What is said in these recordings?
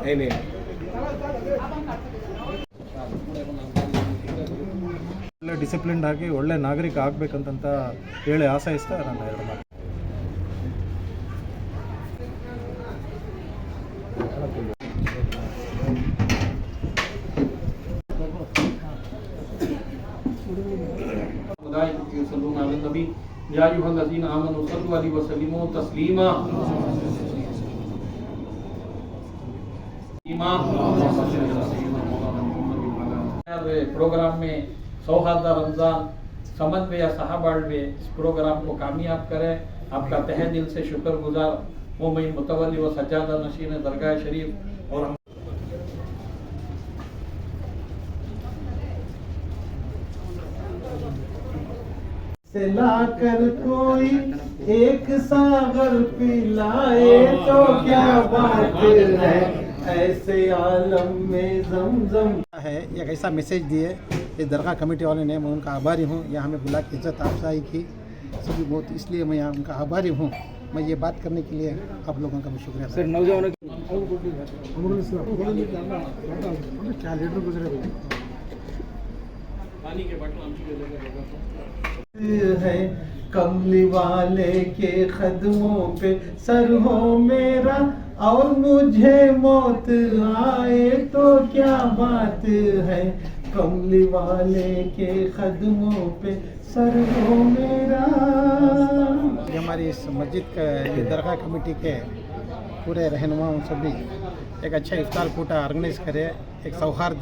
नहीं ಒಳ್ಳೆ ಡಿಸಿಪ್ಲಿನ್ಡ್ ಆಗಿ ಒಳ್ಳೆ ನಾಗರಿಕ ಆಗಬೇಕಂತ ಹೇಳಿ ಆಶಯಿಸ್ತಾ ನಾನು ಎರಡು ಮಾತು. या अय्युहल्लज़ीना आमनू सल्लु अलैहि व सल्लिमू तस्लीमा। प्रोग्राम में सौहार्द रमज़ान समन्वय सहबाಳ್ವೆ इस प्रोग्राम को कामयाब करे। आपका तहे दिल से शुक्रगुजार हूँ मैं मुतवल्ली व सज्जादा नशीन दरगाह शरीफ और से लाकर कोई एक सागर पिलाए तो क्या बात है, ऐसे आलम में ज़मज़म है। एक ऐसा मैसेज दिए ये दरगाह कमेटी वाले ने, मैं उनका आभारी हूँ। यहाँ हमें बुला के इज्जत अफजाई की सभी बहुत, इसलिए मैं यहाँ उनका आभारी हूँ। मैं ये बात करने के लिए आप लोगों का मैं शुक्रिया सर। नौजवानों क्या लीडर गुजरे है, कमली वाले के कदमों पे सर हो मेरा, और मुझे मौत आए तो क्या बात है, कमली वाले के कदमों पे सर हो मेरा। ये हमारी इस मस्जिद का ये दरगाह कमेटी के पूरे रहनुमाओं सभी एक अच्छा इफ्तार कोटा ऑर्गेनाइज करे, एक सौहार्द,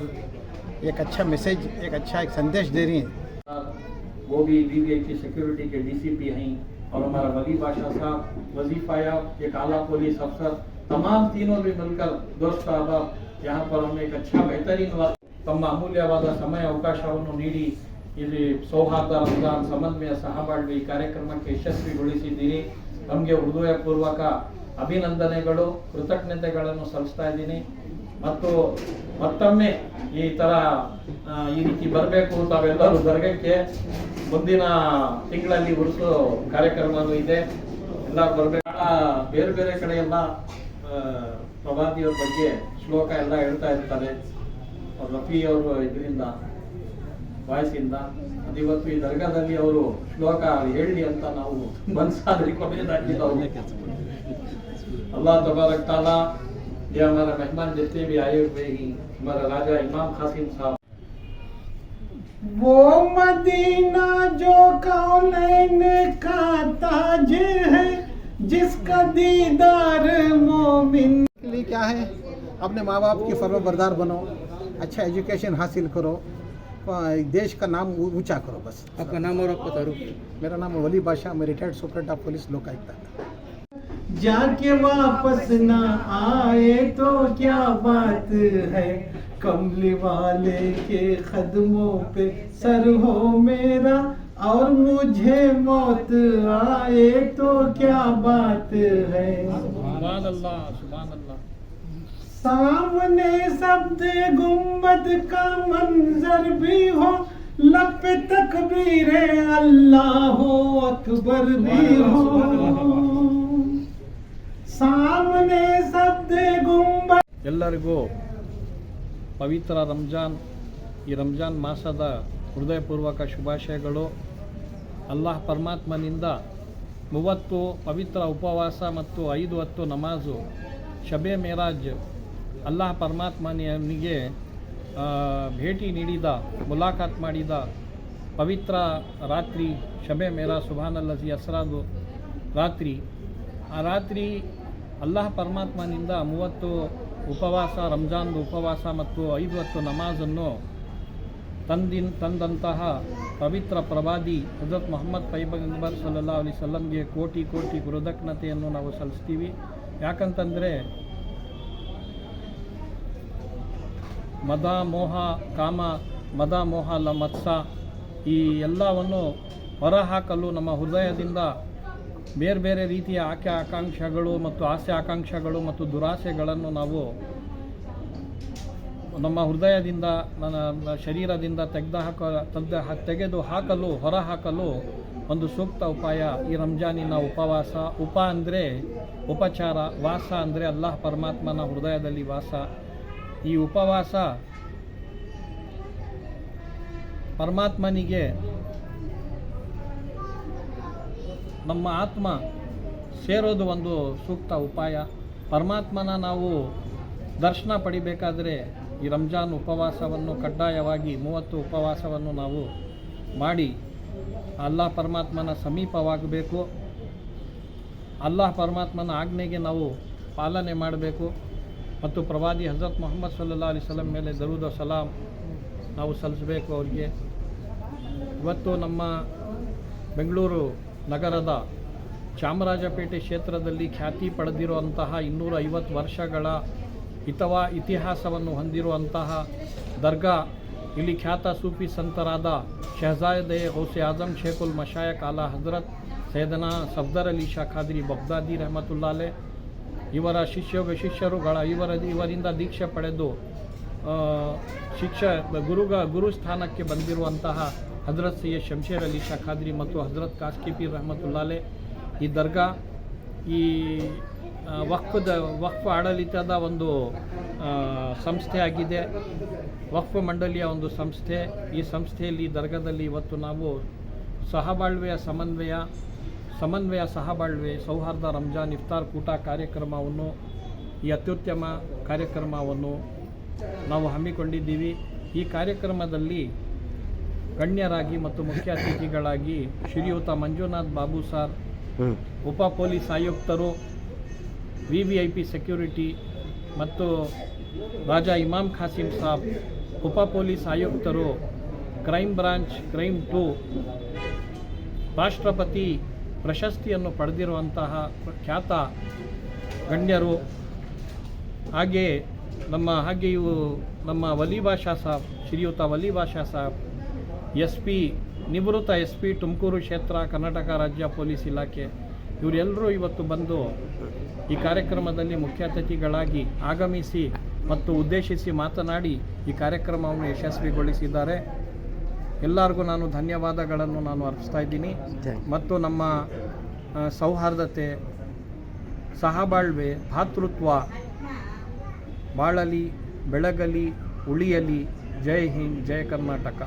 एक अच्छा मैसेज, एक अच्छा एक संदेश दे रही हैं। वो भी BVI की सिक्योरिटी के DCP हैं, और हमारा वली बादशाह साहब वजीफाया एक आला पुलिस अफसर, तमाम तीनों भी मिलकर दोस्त अहबाब यहाँ पर हमें एक अच्छा बेहतरीन तಮ್ಮ ಅಮೂಲ್ಯವಾದ ಸಮಯ ಅವಕಾಶವನ್ನು ನೀಡಿ ಇಲ್ಲಿ ಸೌಹಾರ್ದ ರಂಜಾನ್ ಸಮನ್ವಯ ಸಹಬಾಳ್ವೆ ಈ ಕಾರ್ಯಕ್ರಮಕ್ಕೆ ಯಶಸ್ವಿಗೊಳಿಸಿದ್ದೀರಿ. ನಮಗೆ ಹೃದಯಪೂರ್ವಕ ಅಭಿನಂದನೆಗಳು, ಕೃತಜ್ಞತೆಗಳನ್ನು ಸಲ್ಲಿಸ್ತಾ ಇದ್ದೀನಿ. ಮತ್ತು ಮತ್ತೊಮ್ಮೆ ಈ ತರ ಈ ರೀತಿ ಬರಬೇಕು ತಾವೆಲ್ಲರೂ ದರ್ಗಕ್ಕೆ. ಮುಂದಿನ ತಿಂಗಳಲ್ಲಿ ಉರುಸು ಕಾರ್ಯಕ್ರಮಗಳು ಇದೆ, ಎಲ್ಲ ಬರಬೇಕು. ಬೇರೆ ಬೇರೆ ಕಡೆ ಎಲ್ಲ ಪ್ರವಾದಿಯವ್ರ ಬಗ್ಗೆ ಶ್ಲೋಕ ಎಲ್ಲ ಹೇಳ್ತಾ ಇರ್ತಾರೆ. ರಫಿ ಅವರು ಇದರಿಂದ ವಾಯ್ಸಿಂದ ಅದಿವತ್ತು ಈ ದರ್ಗಾದಲ್ಲಿ ಅವರು ಶ್ಲೋಕ ಹೇಳಿ ಅಂತ ನಾವು ಮನಸ್ಸಾದ್ರೆ ಕೊನೆಯದಾಗಿಲ್ಲ. अल्लाह तबारक ताला ये हमारा मेहमान जितने भी आए हुए हैं, हमारा राजा इमाम कासिम साहब, वो मदीना जो कौनैन का ताज है, जिसका दीदार मोमिन के लिए क्या है, अपने माँ बाप की फर्माबरदार बनो, अच्छा एजुकेशन हासिल करो, देश का नाम ऊंचा करो। बस आपका नाम और आपका तारुफ? मेरा नाम वली बादशाह, मैं retired superintendent of police Lokayukta. जाके वापस ना आए तो क्या बात है, कमली वाले के कदमों पे सर हो मेरा, और मुझे मौत आए तो क्या बात है। सुभान अल्लाह, सुभान अल्लाह। सामने शब्द गुम्बद का मंजर भी हो, लब पे तकबीर अल्लाह अकबर भी हो, सामने शब्द गुम्बद। ಎಲ್ಲರಿಗೂ ಪವಿತ್ರ ರಂಜಾನ್, ಈ ರಂಜಾನ್ ಮಾಸದ ಹೃದಯಪೂರ್ವಕ ಶುಭಾಶಯಗಳು. ಅಲ್ಲಾಹ್ ಪರಮಾತ್ಮನಿಂದ 30 ಪವಿತ್ರ ಉಪವಾಸ ಮತ್ತು 5 ಹೊತ್ತು ನಮಾಜು, ಶಬೆ ಮೇರಾಜ್, ಅಲ್ಲಾಹ್ ಪರಮಾತ್ಮನಿಗೆ ಭೇಟಿ ನೀಡಿದ, ಮುಲಾಕಾತ್ ಮಾಡಿದ ಪವಿತ್ರ ರಾತ್ರಿ ಶಬೆ ಮೇರಾ ಸುಬ್ಹಾನಲ್ಲಜಿ ಅಸ್ರಾದು ರಾತ್ರಿ. ಆ ರಾತ್ರಿ ಅಲ್ಲಾಹ್ ಪರಮಾತ್ಮನಿಂದ 30 ಉಪವಾಸ, ರಂಜಾನ್ದು ಉಪವಾಸ ಮತ್ತು 5 ಹೊತ್ತು ನಮಾಜನ್ನು ತಂದಂತಹ ಪವಿತ್ರ ಪ್ರವಾದಿ ಹಜರತ್ ಮೊಹಮ್ಮದ್ ಪೈಗಂಬರ್ ಸಲ್ಲಲ್ಲಾಹು ಅಲೈಹಿ ವಸಲ್ಲಂಗೆ ಕೋಟಿ ಕೋಟಿ ಕೃತಜ್ಞತೆಯನ್ನು ನಾವು ಸಲ್ಲಿಸ್ತೀವಿ. ಯಾಕಂತಂದರೆ ಮದ ಮೋಹ ಕಾಮ, ಮದ ಮೋಹ ಮತ್ಸ, ಈ ಎಲ್ಲವನ್ನು ಹೊರಹಾಕಲು ನಮ್ಮ ಹೃದಯದಿಂದ ಬೇರೆ ಬೇರೆ ರೀತಿಯ ಆಕಾಂಕ್ಷೆಗಳು ಮತ್ತು ಆಸೆ ಆಕಾಂಕ್ಷೆಗಳು ಮತ್ತು ದುರಾಸೆಗಳನ್ನು ನಾವು ನಮ್ಮ ಹೃದಯದಿಂದ, ನನ್ನ ಶರೀರದಿಂದ ತೆಗೆದು ಹಾಕಲು, ಹೊರಹಾಕಲು ಒಂದು ಸೂಕ್ತ ಉಪಾಯ ಈ ರಂಜಾನಿನ ಉಪವಾಸ. ಅಂದರೆ ಉಪಚಾರ. ವಾಸ ಅಂದರೆ ಅಲ್ಲಾಹ್ ಪರಮಾತ್ಮನ ಹೃದಯದಲ್ಲಿ ವಾಸ. ಈ ಉಪವಾಸ ಪರಮಾತ್ಮನಿಗೆ ನಮ್ಮ ಆತ್ಮ ಸೇರೋದು ಒಂದು ಸೂಕ್ತ ಉಪಾಯ. ಪರಮಾತ್ಮನ ನಾವು ದರ್ಶನ ಪಡಿಬೇಕಾದರೆ ಈ ರಂಜಾನ್ ಉಪವಾಸವನ್ನು ಕಡ್ಡಾಯವಾಗಿ 30 ಉಪವಾಸವನ್ನು ನಾವು ಮಾಡಿ ಅಲ್ಲಾಹ್ ಪರಮಾತ್ಮನ ಸಮೀಪವಾಗಬೇಕು. ಅಲ್ಲಾಹ್ ಪರಮಾತ್ಮನ ಆಜ್ಞೆಗೆ ನಾವು ಪಾಲನೆ ಮಾಡಬೇಕು ಮತ್ತು ಪ್ರವಾದಿ ಹಜರತ್ ಮೊಹಮ್ಮದ್ ಸಲ್ಲಲ್ಲಾಹು ಅಲೈಹಿ ವಸಲ್ಲಂ ಮೇಲೆ ದರೂದ್ ಸಲಾಮ್ ನಾವು ಸಲ್ಲಿಸಬೇಕು ಅವರಿಗೆ. ಇವತ್ತು ನಮ್ಮ ಬೆಂಗಳೂರು ನಗರದ ಚಾಮರಾಜಪೇಟೆ ಕ್ಷೇತ್ರದಲ್ಲಿ ಖ್ಯಾತಿ ಪಡೆದಿರುವಂತಹ 250 ವರ್ಷಗಳ ಇತಿಹಾಸವನ್ನು ಹೊಂದಿರುವಂತಹ ದರ್ಗಾ, ಇಲ್ಲಿ ಖ್ಯಾತ ಸೂಫಿ ಸಂತರಾದ ಶಹಜಾದೆ ಗೌಸೆ ಆಜಮ್ ಶೇಖುಲ್ ಮಶಾಯಕ್ ಆಲಾ ಹಜರತ್ ಸೈಯದನಾ ಸಫ್ದರ್ ಅಲಿ ಶಾ ಖಾದ್ರಿ ಬಗ್ದಾದಿ ರಹಮತುಲ್ಲಾಲೆ ಇವರ ಇವರಿಂದ ದೀಕ್ಷೆ ಪಡೆದು ಗುರು ಸ್ಥಾನಕ್ಕೆ ಬಂದಿರುವಂತಹ ಹಜರತ್ ಸೈಯದ್ ಶಂಶೇರ್ ಅಲಿ ಶಾ ಖಾದ್ರಿ ಮತ್ತು ಹಜರತ್ ಕಾಸ್ಕಿ ಪೀರ್ ರಹಮತುಲ್ಲಾಲೆ ಈ ದರ್ಗಾ ಈ ವಕ್ಫ್ ಆಡಳಿತದ ಒಂದು ಸಂಸ್ಥೆ ಆಗಿದೆ. ವಕ್ಫ್ ಮಂಡಳಿಯ ಒಂದು ಸಂಸ್ಥೆ. ಈ ಸಂಸ್ಥೆಯಲ್ಲಿ ದರ್ಗಾದಲ್ಲಿ ಇವತ್ತು ನಾವು ಸಹಬಾಳ್ವೆಯ ಸಮನ್ವಯ ಸಹಬಾಳ್ವೆ ಸೌಹಾರ್ದ ರಂಜಾನ್ ಇಫ್ತಾರ್ ಕೂಟ ಕಾರ್ಯಕ್ರಮವನ್ನು, ಈ ಅತ್ಯುತ್ತಮ ಕಾರ್ಯಕ್ರಮವನ್ನು ನಾವು ಹಮ್ಮಿಕೊಂಡಿದ್ದೀವಿ. ಈ ಕಾರ್ಯಕ್ರಮದಲ್ಲಿ ಗಣ್ಯರಾಗಿ ಮತ್ತು ಮುಖ್ಯ ಅತಿಥಿಗಳಾಗಿ ಶ್ರೀಯುತ ಮಂಜುನಾಥ್ ಬಾಬು ಸಾರ್, ಉಪ ಪೊಲೀಸ್ ಆಯುಕ್ತರು, VVIP ಸೆಕ್ಯೂರಿಟಿ ಮತ್ತು ರಾಜಾ ಇಮಾಮ್ ಖಾಸಿಂ ಸಾಬ್, ಉಪ ಪೊಲೀಸ್ ಆಯುಕ್ತರು, ಕ್ರೈಮ್ ಬ್ರಾಂಚ್, ಕ್ರೈಮ್ 2, ರಾಷ್ಟ್ರಪತಿ ಪ್ರಶಸ್ತಿಯನ್ನು ಪಡೆದಿರುವಂತಹ ಖ್ಯಾತ ಗಣ್ಯರು, ಹಾಗೆಯೇ ನಮ್ಮ ವಲಿ ಬಾಷಾ ಸಾಬ್, ಶ್ರೀಯುತ ವಲಿ ಬಾಷಾ ಸಾಬ್, SP ನಿವೃತ್ತ SP ತುಮಕೂರು ಕ್ಷೇತ್ರ, ಕರ್ನಾಟಕ ರಾಜ್ಯ ಪೊಲೀಸ್ ಇಲಾಖೆ, ಇವರೆಲ್ಲರೂ ಇವತ್ತು ಬಂದು ಈ ಕಾರ್ಯಕ್ರಮದಲ್ಲಿ ಮುಖ್ಯ ಅತಿಥಿಗಳಾಗಿ ಆಗಮಿಸಿ ಮತ್ತು ಉದ್ದೇಶಿಸಿ ಮಾತನಾಡಿ ಈ ಕಾರ್ಯಕ್ರಮವನ್ನು ಯಶಸ್ವಿಗೊಳಿಸಿದ್ದಾರೆ. ಎಲ್ಲರಿಗೂ ನಾನು ಧನ್ಯವಾದಗಳನ್ನು ಅರ್ಪಿಸ್ತಾ ಇದ್ದೀನಿ. ಮತ್ತು ನಮ್ಮ ಸೌಹಾರ್ದತೆ, ಸಹಬಾಳ್ವೆ, ಭಾತೃತ್ವ ಬಾಳಲಿ, ಬೆಳಗಲಿ, ಉಳಿಯಲಿ. ಜೈ ಹಿಂದ್, ಜೈ ಕರ್ನಾಟಕ.